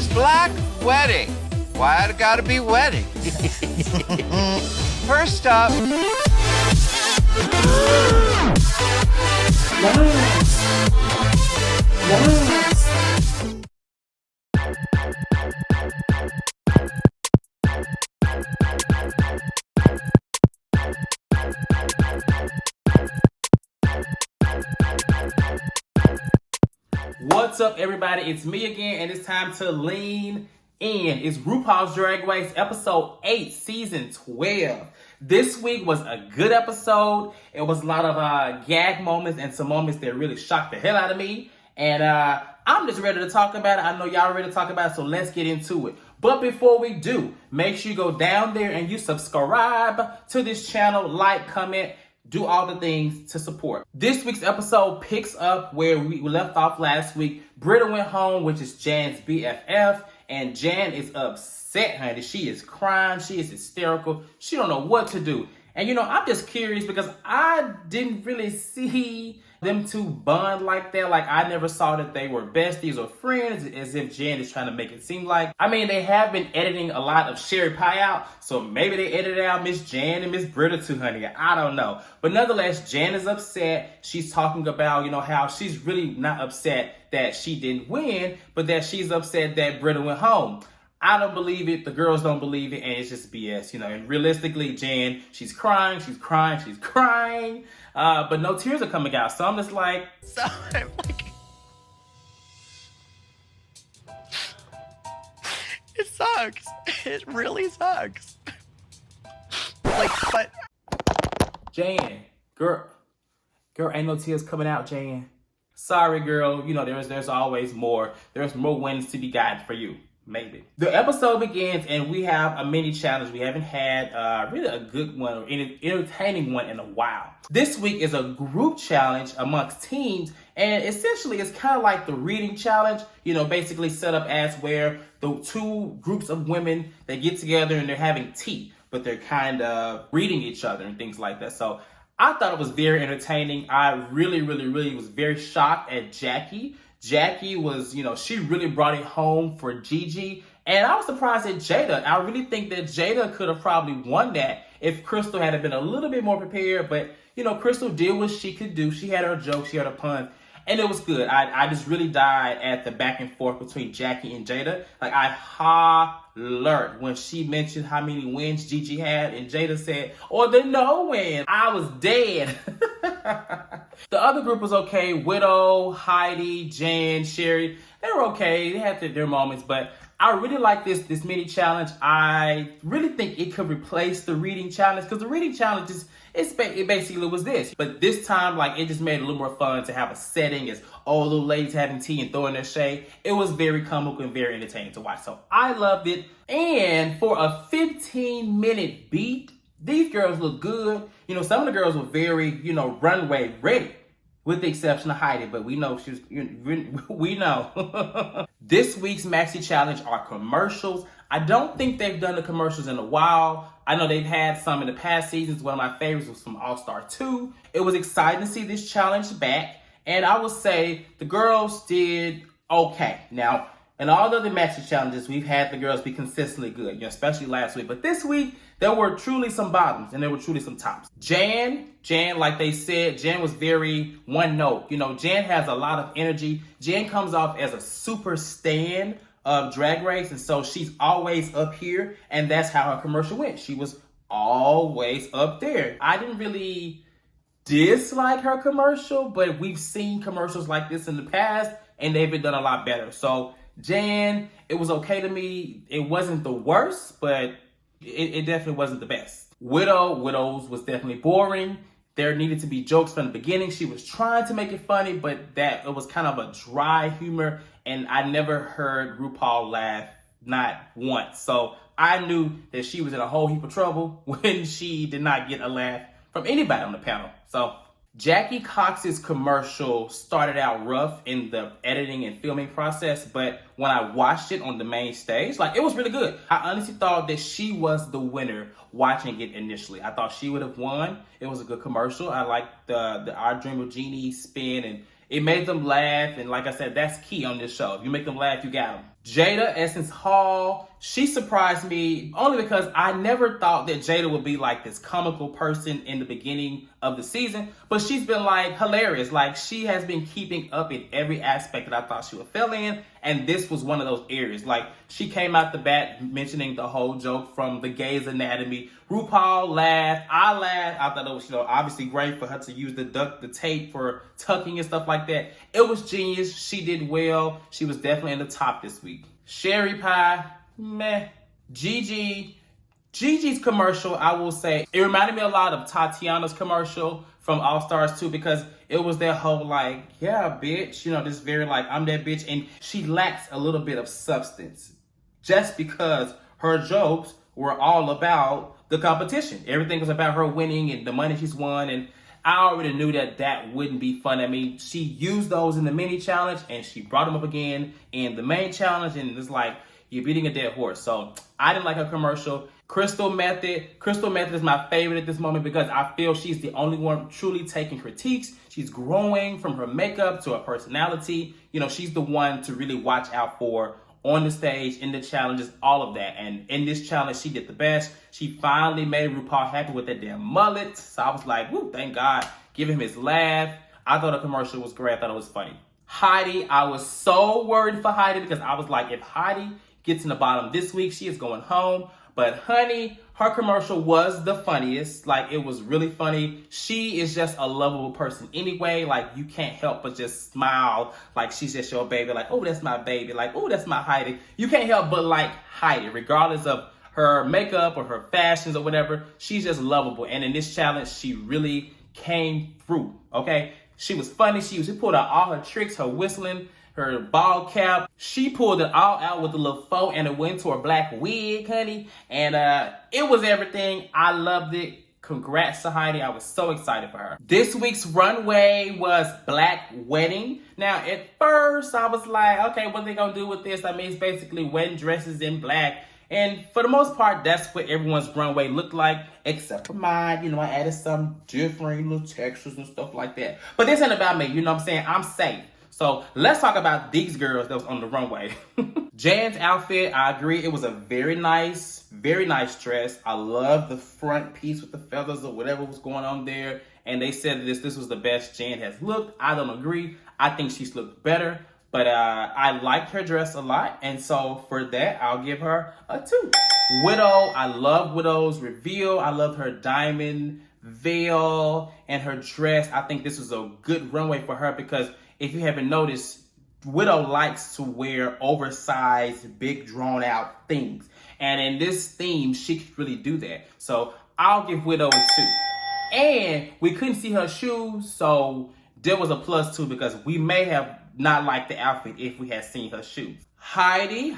is black wedding. Why it gotta be wedding? First up. What's up, everybody? It's me again, and it's time to lean in. It's RuPaul's Drag Race, episode 8, season 12. This week was a good episode. It was a lot of gag moments and some moments that really shocked the hell out of me. And I'm just ready to talk about it. I know y'all ready to talk about it, so let's get into it. But before we do, make sure you go down there and you subscribe to this channel, like, comment, do all the things to support. This week's episode picks up where we left off last week. Britta went home, which is Jan's BFF, and Jan is upset, honey. She is crying. She is hysterical. She don't know what to do. And you know, I'm just curious because I didn't really see them two bond like that. Like, I never saw that they were besties or friends, as if Jan is trying to make it seem like. I mean, they have been editing a lot of Sherry Pie out, so maybe they edited out Miss Jan and Miss Britta too, honey. I don't know. But nonetheless, Jan is upset. She's talking about, you know, how she's really not upset that she didn't win, but that she's upset that Britta went home. I don't believe it. The girls don't believe it, and it's just BS, you know. And realistically, Jan, she's crying, but no tears are coming out. So I'm just like, it sucks. It really sucks. Like, but Jan, girl, ain't no tears coming out, Jan. Sorry, girl. You know, there's always more. There's more wins to be gotten for you. Maybe. The episode begins and we have a mini challenge. We haven't had really a good one or entertaining one in a while. This week is a group challenge amongst teams, and essentially it's kind of like the reading challenge, you know, basically set up as where the two groups of women, they get together and they're having tea, but they're kind of reading each other and things like that. So I thought it was very entertaining. I really was very shocked at Jackie. Jackie was, you know, she really brought it home for Gigi. And I was surprised at Jada. I really think that Jada could have probably won that if Crystal had been a little bit more prepared. But, you know, Crystal did what she could do. She had her jokes, she had her puns, and it was good. I just really died at the back and forth between Jackie and Jada. Like, I hollered when she mentioned how many wins Gigi had, and Jada said, or the no win. I was dead. The other group was okay. Widow, Heidi, Jan, Sherry, they were okay. They had their moments, but I really like this mini challenge. I really think it could replace the reading challenge, because the reading challenge it basically was this. But this time, like, it just made it a little more fun to have a setting as all little ladies having tea and throwing their shade. It was very comical and very entertaining to watch. So I loved it. And for a 15-minute beat, these girls look good. You know, some of the girls were very, you know, runway ready, with the exception of Heidi, but we know she was, we know. This week's Maxi Challenge are commercials. I don't think they've done the commercials in a while. I know they've had some in the past seasons. One of my favorites was from All-Star 2. It was exciting to see this challenge back, and I would say the girls did okay. Now, in all the other Maxi Challenges, we've had the girls be consistently good, you know, especially last week. But this week, there were truly some bottoms and there were truly some tops. Jan, like they said, Jan was very one note. You know, Jan has a lot of energy. Jan comes off as a super stan of Drag Race, and so she's always up here, and that's how her commercial went. She was always up there. I didn't really dislike her commercial, but we've seen commercials like this in the past, and they've been done a lot better. So Jan, it was okay to me. It wasn't the worst, but it definitely wasn't the best. Widows was definitely boring. There needed to be jokes from the beginning. She was trying to make it funny, but it was kind of a dry humor, and I never heard RuPaul laugh, not once. So I knew that she was in a whole heap of trouble when she did not get a laugh from anybody on the panel. So Jackie Cox's commercial started out rough in the editing and filming process, but when I watched it on the main stage, like, it was really good. I honestly thought that she was the winner watching it initially. I thought she would have won. It was a good commercial. I liked the Our Dream of Genie spin, and It made them laugh, and like I said, that's key on this show. If you make them laugh, you got them. Jada Essence Hall, she surprised me only because I never thought that Jada would be like this comical person in the beginning of the season, but she's been like hilarious. Like she has been keeping up in every aspect that I thought she would fill in, and this was one of those areas. Like she came out the bat mentioning the whole joke from the Gay's Anatomy. RuPaul laughed, I laughed. I thought it was, obviously great for her to use the tape for tucking and stuff like that. It was genius. She did well. She was definitely in the top this week. Sherry Pie, meh. Gigi's commercial, I will say, it reminded me a lot of Tatiana's commercial from All Stars 2 because it was that whole like, yeah, bitch, this very like, I'm that bitch. And she lacks a little bit of substance just because her jokes were all about the competition. Everything was about her winning and the money she's won. And I already knew that wouldn't be fun. I mean, she used those in the mini-challenge and she brought them up again in the main challenge. And it's like, you're beating a dead horse. So I didn't like her commercial. Crystal Method is my favorite at this moment because I feel she's the only one truly taking critiques. She's growing from her makeup to her personality. She's the one to really watch out for on the stage, in the challenges, all of that. And in this challenge, she did the best. She finally made RuPaul happy with that damn mullet. So I was like, woo, thank God. Give him his laugh. I thought the commercial was great. I thought it was funny. Heidi, I was so worried for Heidi because I was like, if Heidi gets in the bottom this week, she is going home. But honey, her commercial was the funniest. Like, it was really funny. She is just a lovable person anyway. Like, you can't help but just smile. Like, she's just your baby. Like, oh, that's my baby. Like, oh, that's my Heidi. You can't help but like Heidi, regardless of her makeup or her fashions or whatever. She's just lovable. And in this challenge, she really came through, okay? She was funny. She pulled out all her tricks, her whistling, her ball cap. She pulled it all out with a little faux and it went to her black wig, honey. And it was everything. I loved it. Congrats to Heidi. I was so excited for her. This week's runway was Black Wedding. Now, at first, I was like, okay, what are they going to do with this? I mean, it's basically wedding dresses in black. And for the most part, that's what everyone's runway looked like, except for mine. I added some different little textures and stuff like that. But this ain't about me. You know what I'm saying? I'm safe. So let's talk about these girls that was on the runway. Jan's outfit, I agree. It was a very nice dress. I love the front piece with the feathers or whatever was going on there. And they said this was the best Jan has looked. I don't agree. I think she's looked better. But I liked her dress a lot. And so for that, I'll give her a 2. Widow, I love Widow's reveal. I love her diamond veil and her dress. I think this was a good runway for her because if you haven't noticed, Widow likes to wear oversized, big, drawn-out things. And in this theme, she could really do that. So I'll give Widow a 2. And we couldn't see her shoes, so there was a +2 because we may have not liked the outfit if we had seen her shoes. Heidi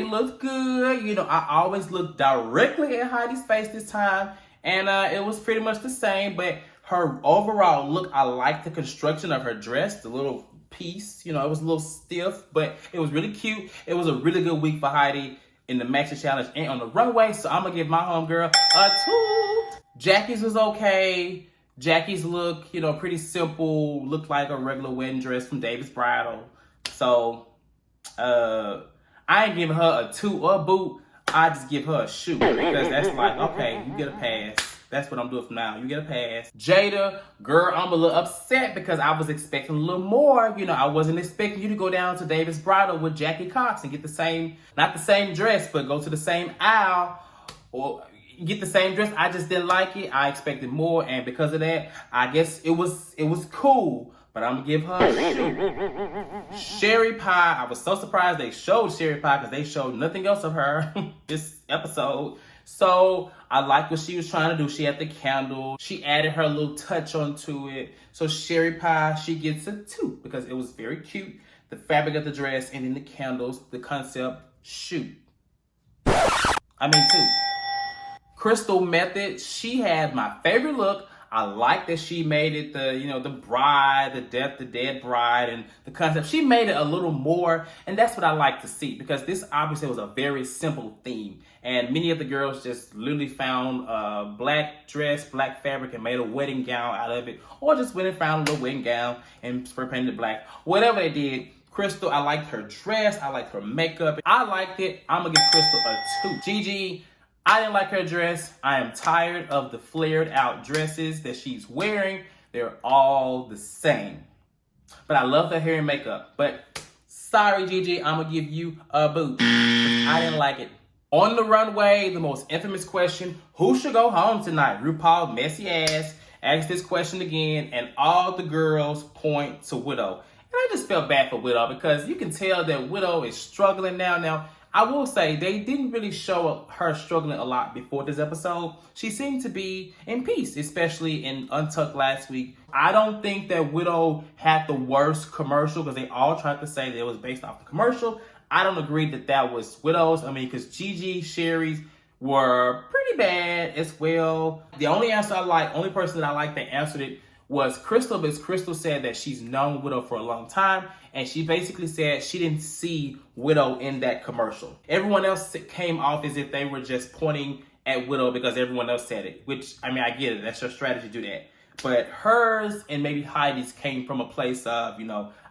looked good. I always look directly at Heidi's face this time. And it was pretty much the same, but her overall look, I liked the construction of her dress, the little piece. It was a little stiff, but it was really cute. It was a really good week for Heidi in the Maxi Challenge and on the runway, so I'm going to give my homegirl a 2. Jackie's was okay. Jackie's look, pretty simple, looked like a regular wedding dress from David's Bridal. So, I ain't giving her a 2 or a boot. I just give her a shoe because that's like, okay, you get a pass. That's what I'm doing from now. You get a pass. Jada, girl, I'm a little upset because I was expecting a little more. I wasn't expecting you to go down to David's Bridal with Jackie Cox and get the same, not the same dress, but go to the same aisle or get the same dress. I just didn't like it. I expected more, and because of that, I guess it was cool. But I'm gonna give her a shoe. Sherry Pie, I was so surprised they showed Sherry Pie because they showed nothing else of her this episode. So I like what she was trying to do. She had the candle. She added her little touch onto it. So Sherry Pie, she gets a 2 because it was very cute. The fabric of the dress and then the candles, the concept, shoot. 2. Crystal Method, she had my favorite look. I like that she made it the bride, the dead bride, and the concept. She made it a little more, and that's what I like to see, because this obviously was a very simple theme. And many of the girls just literally found a black dress, black fabric, and made a wedding gown out of it. Or just went and found a little wedding gown and spray painted it black. Whatever they did, Crystal, I liked her dress. I liked her makeup. I liked it. I'm going to give Crystal a 2. Gigi, I didn't like her dress. I am tired of the flared out dresses that she's wearing. They're all the same. But I love her hair and makeup. But sorry, Gigi, I'm going to give you a boot. I didn't like it. On the runway, the most infamous question, who should go home tonight? RuPaul, messy ass, asked this question again, and all the girls point to Widow. And I just felt bad for Widow, because you can tell that Widow is struggling now. Now, I will say they didn't really show her struggling a lot before this episode. She seemed to be in peace, especially in Untucked last week. I don't think that Widow had the worst commercial, because they all tried to say that it was based off the commercial. I don't agree that that was Widow's. I mean, because Gigi, Sherry's were pretty bad as well. The only person that I liked that answered it was Crystal, because Crystal said that she's known Widow for a long time, and she basically said she didn't see Widow in that commercial. Everyone else came off as if they were just pointing at Widow because everyone else said it, which, I mean, I get it. That's your strategy to do that. But hers and maybe Heidi's came from a place of,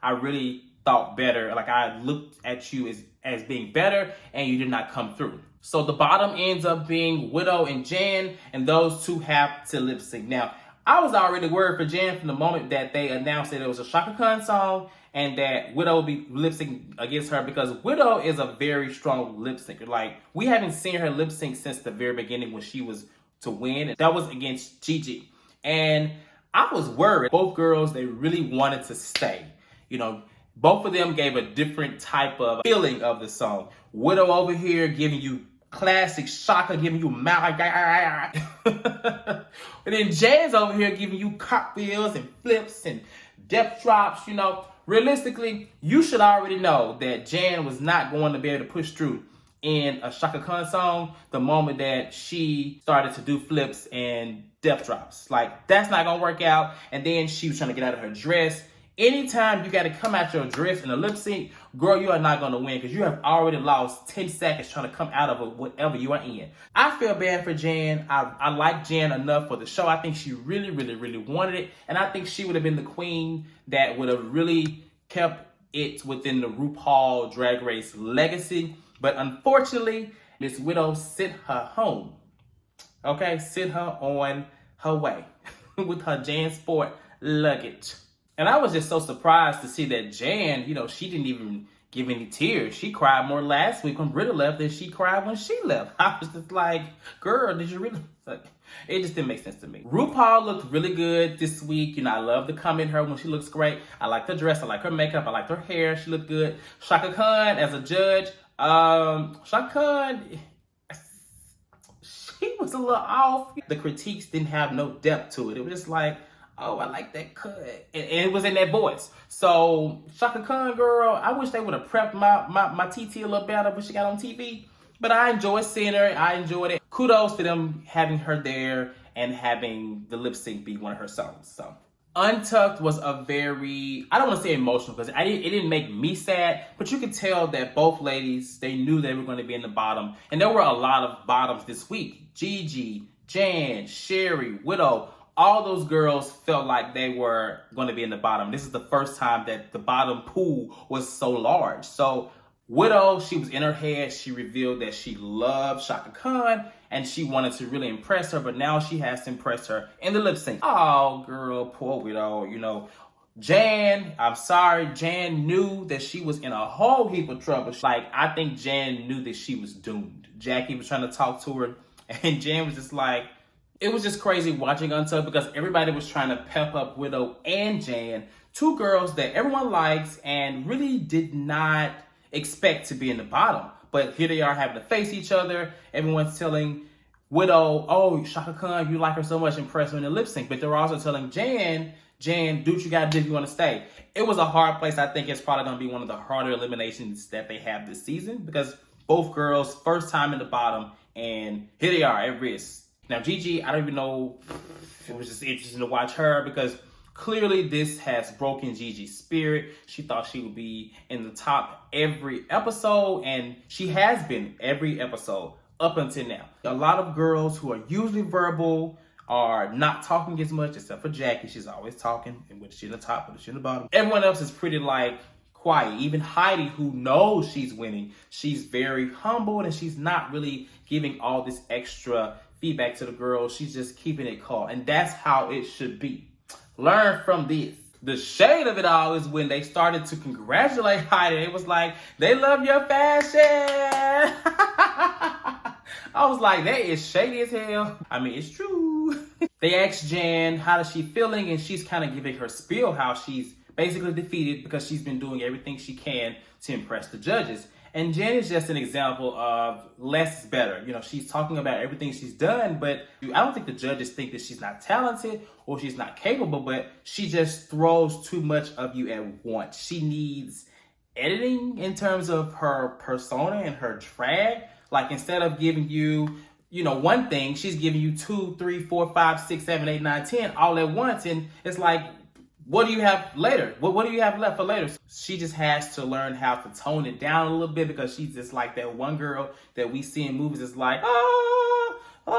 I really thought better. Like, I looked at you as being better, and you did not come through. So the bottom ends up being Widow and Jan, and those two have to lip sync. Now, I was already worried for Jan from the moment that they announced that it was a Chaka Khan song and that Widow would be lip syncing against her, because Widow is a very strong lip syncer. Like, we haven't seen her lip sync since the very beginning when she was to win. And that was against Gigi. And I was worried. Both girls, they really wanted to stay. Both of them gave a different type of feeling of the song. Widow over here giving you classic Chaka, giving you mouth. And then Jan's over here giving you cartwheels and flips and depth drops. Realistically, you should already know that Jan was not going to be able to push through in a Chaka Khan song the moment that she started to do flips and depth drops. Like, that's not going to work out. And then she was trying to get out of her dress. Anytime you got to come out your dress in a lip sync, girl, you are not going to win, because you have already lost 10 seconds trying to come out of whatever you are in. I feel bad for Jan. I like Jan enough for the show. I think she really, really, really wanted it. And I think she would have been the queen that would have really kept it within the RuPaul Drag Race legacy. But unfortunately, Miss Widow sent her home. Okay, sent her on her way with her Jan Sport luggage. And I was just so surprised to see that Jan, she didn't even give any tears. She cried more last week when Britta left than she cried when she left. I was just like, girl, did you really? It just didn't make sense to me. RuPaul looked really good this week. I love to comment her when she looks great. I like the dress. I like her makeup. I like her hair. She looked good. Chaka Khan as a judge. Chaka Khan, she was a little off. The critiques didn't have no depth to it. It was just like, oh, I like that cut. And it was in that voice. So, Chaka Khan, girl, I wish they would have prepped my TT a little better when she got on TV. But I enjoyed seeing her. I enjoyed it. Kudos to them having her there and having the lip sync be one of her songs. So, Untucked was a very, I don't want to say emotional, because it didn't make me sad, but you could tell that both ladies, they knew they were going to be in the bottom. And there were a lot of bottoms this week. Gigi, Jan, Sherry, Widow, all those girls felt like they were going to be in the bottom. This is the first time that the bottom pool was so large. So Widow, she was in her head. She revealed that she loved Chaka Khan and she wanted to really impress her, but now she has to impress her in the lip sync. Oh, girl, poor Widow. Jan, I'm sorry, Jan knew that she was in a whole heap of trouble. Like, I think Jan knew that she was doomed. Jackie was trying to talk to her, and Jan was just like, it was just crazy watching Untucked, because everybody was trying to pep up Widow and Jan, two girls that everyone likes and really did not expect to be in the bottom. But here they are having to face each other. Everyone's telling Widow, oh, Chaka Khan, you like her so much, impress her in the lip sync. But they're also telling Jan, do what you gotta do if you want to stay. It was a hard place. I think it's probably going to be one of the harder eliminations that they have this season, because both girls, first time in the bottom, and here they are at risk. Now, Gigi, I don't even know if it was just interesting to watch her because clearly this has broken Gigi's spirit. She thought she would be in the top every episode, and she has been every episode up until now. A lot of girls who are usually verbal are not talking as much, except for Jackie. She's always talking, and whether she's in the top, whether she's in the bottom. Everyone else is pretty like quiet. Even Heidi, who knows she's winning, she's very humble and she's not really giving all this extra feedback to the girls. She's just keeping it calm, and that's how it should be. Learn from this. The shade of it all is when they started to congratulate Heidi. It was like, they love your fashion. I was like, that is shady as hell. I mean, it's true. They asked Jan, how is she feeling? And she's kind of giving her spiel how she's basically defeated because she's been doing everything she can to impress the judges. And Jan is just an example of less is better. You know, she's talking about everything she's done, but I don't think the judges think that she's not talented or she's not capable, but she just throws too much of you at once. She needs editing in terms of her persona and her drag. Like, instead of giving you, you know, one thing, she's giving you 2, 3, 4, 5, 6, 7, 8, 9, 10 all at once. And it's like, what do you have later? What do you have left for later? She just has to learn how to tone it down a little bit because she's just like that one girl that we see in movies. It's like, oh my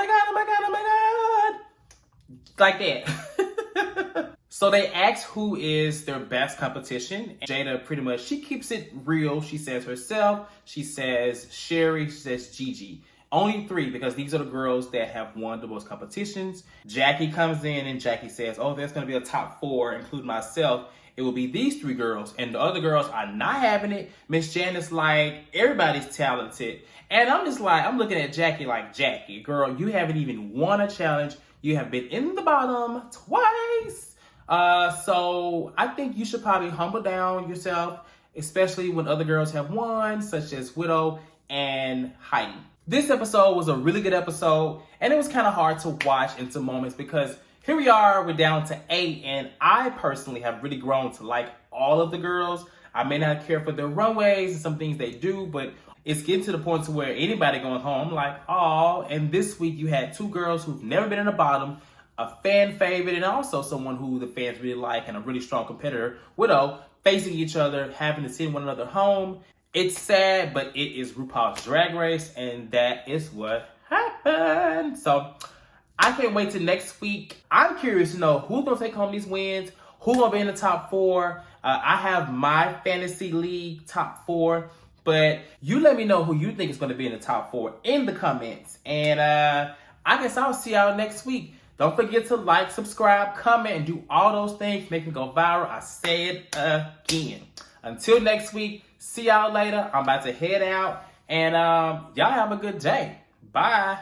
God, oh my God, oh my God. Like that. So they asked who is their best competition. Jada pretty much, she keeps it real. She says herself, she says Sherry, she says Gigi. Only 3, because these are the girls that have won the most competitions. Jackie comes in and Jackie says, oh, there's going to be a top 4, including myself. It will be these 3 girls. And the other girls are not having it. Miss Jan is like, everybody's talented. And I'm just like, I'm looking at Jackie like, Jackie, girl, you haven't even won a challenge. You have been in the bottom twice. So I think you should probably humble down yourself, especially when other girls have won, such as Widow and Heidi. This episode was a really good episode, and it was kind of hard to watch in some moments because here we are, we're down to 8, and I personally have really grown to like all of the girls. I may not care for their runways and some things they do, but it's getting to the point to where anybody going home, like, oh. And this week you had 2 girls who've never been in the bottom, a fan favorite, and also someone who the fans really like and a really strong competitor, Widow, facing each other, having to send one another home. It's sad, but it is RuPaul's Drag Race, and that is what happened. So I can't wait till next week. I'm curious to know who's going to take home these wins, who's going to be in the top 4. I have my fantasy league top 4, but you let me know who you think is going to be in the top 4 in the comments. And I guess I'll see y'all next week. Don't forget to like, subscribe, comment, and do all those things. Make me go viral. I say it again. Until next week, see y'all later. I'm about to head out. And y'all have a good day. Bye.